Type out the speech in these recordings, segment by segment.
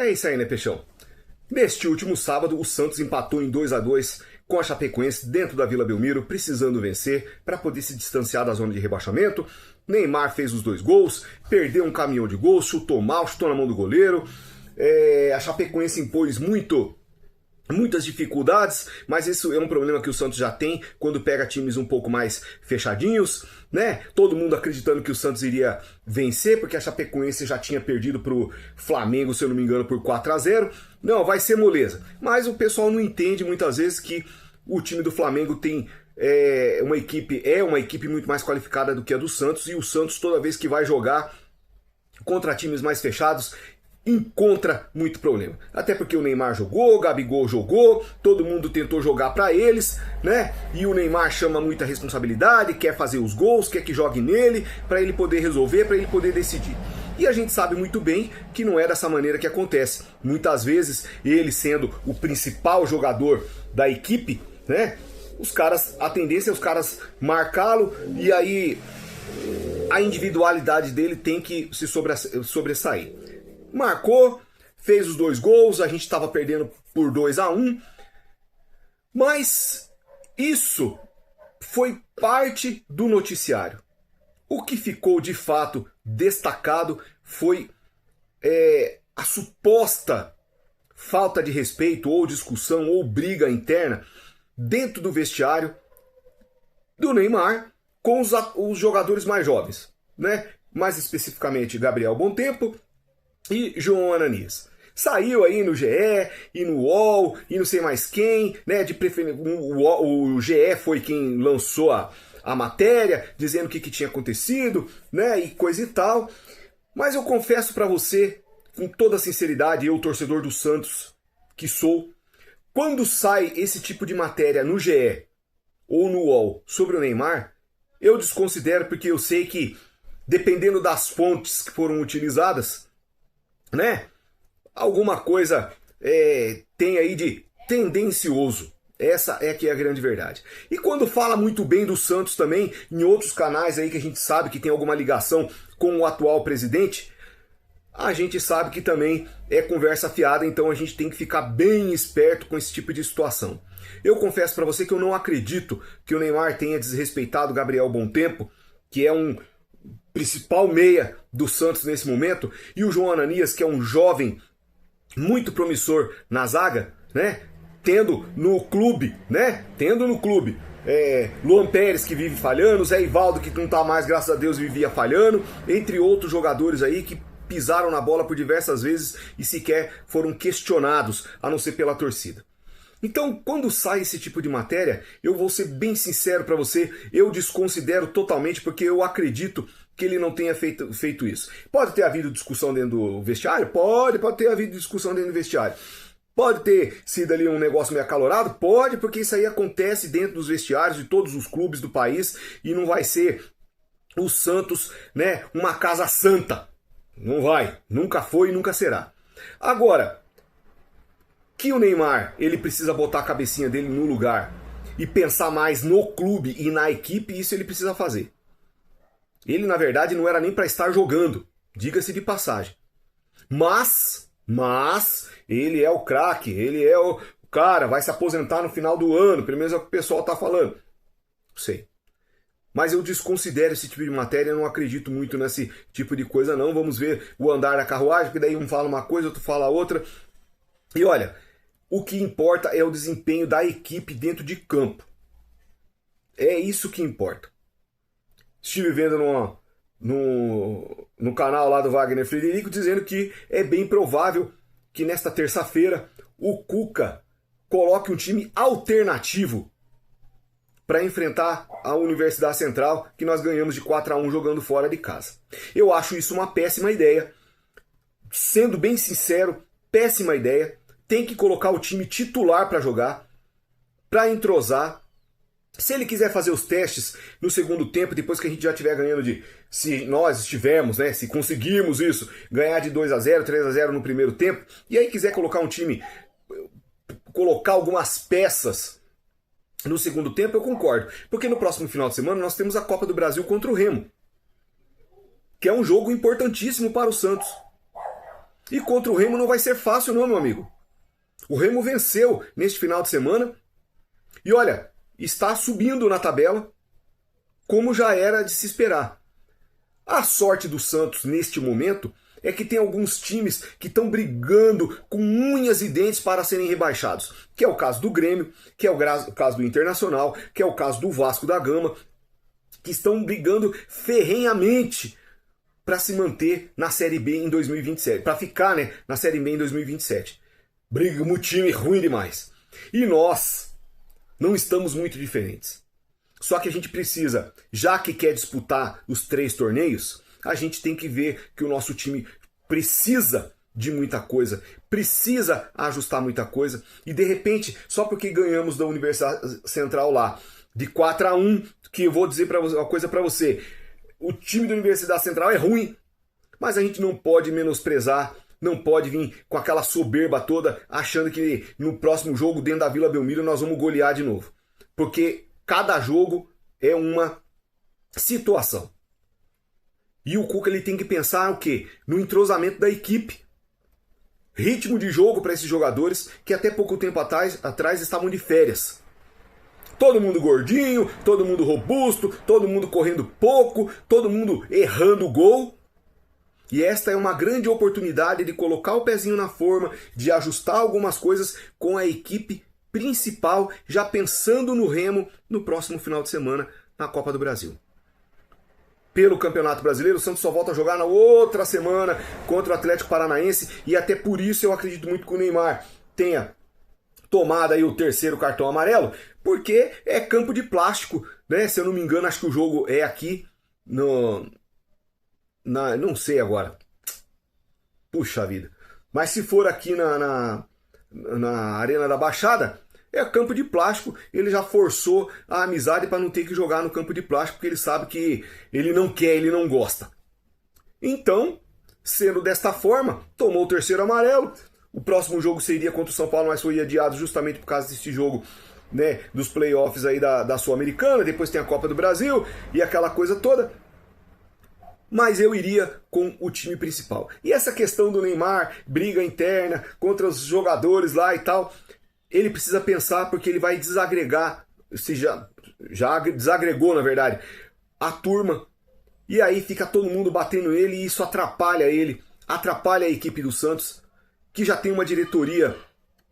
É isso aí, né, Peixão? Neste último sábado, o Santos empatou em 2-2 com a Chapecoense dentro da Vila Belmiro, precisando vencer para poder se distanciar da zona de rebaixamento. Neymar fez os 2 gols, perdeu um caminhão de gols, chutou mal, chutou na mão do goleiro. A Chapecoense impôs muitas dificuldades, mas isso é um problema que o Santos já tem quando pega times um pouco mais fechadinhos, né? Todo mundo acreditando que o Santos iria vencer, porque a Chapecoense já tinha perdido para o Flamengo, se eu não me engano, por 4-0. Não, vai ser moleza. Mas o pessoal não entende muitas vezes que o time do Flamengo tem uma equipe muito mais qualificada do que a do Santos, e o Santos, toda vez que vai jogar contra times mais fechados, encontra muito problema. Até porque o Neymar jogou, o Gabigol jogou, todo mundo tentou jogar para eles, né? E o Neymar chama muita responsabilidade, quer fazer os gols, quer que jogue nele, para ele poder resolver, para ele poder decidir. E a gente sabe muito bem que não é dessa maneira que acontece. Muitas vezes, ele sendo o principal jogador da equipe, né? A tendência é os caras marcá-lo, e aí a individualidade dele tem que se sobressair. Marcou, fez os 2 gols, a gente estava perdendo por 2-1, mas isso foi parte do noticiário. O que ficou de fato destacado foi a suposta falta de respeito ou discussão ou briga interna dentro do vestiário do Neymar com os jogadores mais jovens, né? Mais especificamente Gabriel Bontempo e João Ananias. Saiu aí no GE e no UOL e não sei mais quem, né? O GE foi quem lançou a matéria, dizendo o que tinha acontecido, né? E coisa e tal. Mas eu confesso para você, com toda sinceridade, eu, torcedor do Santos que sou, quando sai esse tipo de matéria no GE ou no UOL sobre o Neymar, eu desconsidero, porque eu sei que, dependendo das fontes que foram utilizadas, né? Alguma coisa tem aí de tendencioso. Essa é que é a grande verdade. E quando fala muito bem do Santos também, em outros canais aí que a gente sabe que tem alguma ligação com o atual presidente, a gente sabe que também é conversa fiada, então a gente tem que ficar bem esperto com esse tipo de situação. Eu confesso para você que eu não acredito que o Neymar tenha desrespeitado o Gabriel Bontempo, que é um principal meia do Santos nesse momento, e o João Ananias, que é um jovem muito promissor na zaga, né? Tendo no clube, Luan Pérez, que vive falhando, Zé Ivaldo, que não tá mais, graças a Deus, vivia falhando, entre outros jogadores aí que pisaram na bola por diversas vezes e sequer foram questionados, a não ser pela torcida. Então, quando sai esse tipo de matéria, eu vou ser bem sincero para você, eu desconsidero totalmente, porque eu acredito que ele não tenha feito isso. Pode ter havido discussão dentro do vestiário? Pode ter havido discussão dentro do vestiário. Pode ter sido ali um negócio meio acalorado? Pode, porque isso aí acontece dentro dos vestiários de todos os clubes do país, e não vai ser o Santos, né, uma casa santa. Não vai, nunca foi e nunca será. Agora, que o Neymar, ele precisa botar a cabecinha dele no lugar e pensar mais no clube e na equipe, isso ele precisa fazer. Ele, na verdade, não era nem para estar jogando, diga-se de passagem. Mas ele é o craque, ele é o cara, vai se aposentar no final do ano, pelo menos é o que o pessoal tá falando. Sei. Mas eu desconsidero esse tipo de matéria, eu não acredito muito nesse tipo de coisa não. Vamos ver o andar da carruagem, porque daí um fala uma coisa, outro fala outra. E olha, o que importa é o desempenho da equipe dentro de campo. É isso que importa. Estive vendo no canal lá do Wagner Frederico dizendo que é bem provável que nesta terça-feira o Cuca coloque um time alternativo para enfrentar a Universidade Central, que nós ganhamos de 4-1 jogando fora de casa. Eu acho isso uma péssima ideia. Sendo bem sincero, péssima ideia. Tem que colocar o time titular para jogar, para entrosar. Se ele quiser fazer os testes no segundo tempo, depois que a gente já estiver ganhando se nós estivermos, né, se conseguirmos isso, ganhar de 2-0, 3-0 no primeiro tempo, e aí quiser colocar um time, colocar algumas peças no segundo tempo, eu concordo. Porque no próximo final de semana nós temos a Copa do Brasil contra o Remo, que é um jogo importantíssimo para o Santos. E contra o Remo não vai ser fácil não, meu amigo. O Remo venceu neste final de semana e olha, está subindo na tabela, como já era de se esperar. A sorte do Santos neste momento é que tem alguns times que estão brigando com unhas e dentes para serem rebaixados. Que é o caso do Grêmio, que é o caso do Internacional, que é o caso do Vasco da Gama, que estão brigando ferrenhamente para se manter na Série B em 2027. Para ficar, né, na Série B em 2027. Briga um time ruim demais. E nós não estamos muito diferentes. Só que a gente precisa, já que quer disputar os 3 torneios, a gente tem que ver que o nosso time precisa de muita coisa, precisa ajustar muita coisa, e de repente, só porque ganhamos da Universidade Central lá, de 4-1, que eu vou dizer uma coisa para você, o time da Universidade Central é ruim, mas a gente não pode menosprezar, não pode vir com aquela soberba toda, achando que no próximo jogo, dentro da Vila Belmiro, nós vamos golear de novo. Porque cada jogo é uma situação. E o Cuca ele tem que pensar o quê? No entrosamento da equipe. Ritmo de jogo para esses jogadores que até pouco tempo atrás estavam de férias. Todo mundo gordinho, todo mundo robusto, todo mundo correndo pouco, todo mundo errando o gol. E esta é uma grande oportunidade de colocar o pezinho na forma, de ajustar algumas coisas com a equipe principal, já pensando no Remo no próximo final de semana na Copa do Brasil. Pelo Campeonato Brasileiro, o Santos só volta a jogar na outra semana contra o Atlético Paranaense e até por isso eu acredito muito que o Neymar tenha tomado aí o 3º cartão amarelo, porque é campo de plástico, né? Se eu não me engano, acho que o jogo é aqui não sei agora. Puxa vida. Mas se for aqui na Arena da Baixada, é campo de plástico. Ele já forçou a amizade para não ter que jogar no campo de plástico, porque ele sabe que ele não quer, ele não gosta. Então, sendo desta forma, tomou o 3º amarelo. O próximo jogo seria contra o São Paulo, mas foi adiado justamente por causa desse jogo, né, dos playoffs aí da Sul-Americana. Depois tem a Copa do Brasil e aquela coisa toda. Mas eu iria com o time principal. E essa questão do Neymar, briga interna contra os jogadores lá e tal, ele precisa pensar porque ele vai desagregar, se já desagregou na verdade, a turma. E aí fica todo mundo batendo nele e isso atrapalha ele, atrapalha a equipe do Santos, que já tem uma diretoria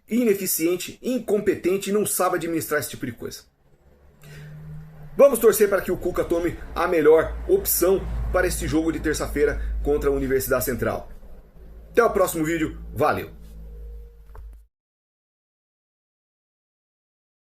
ineficiente, incompetente e não sabe administrar esse tipo de coisa. Vamos torcer para que o Cuca tome a melhor opção para este jogo de terça-feira contra a Universidade Central. Até o próximo vídeo, valeu!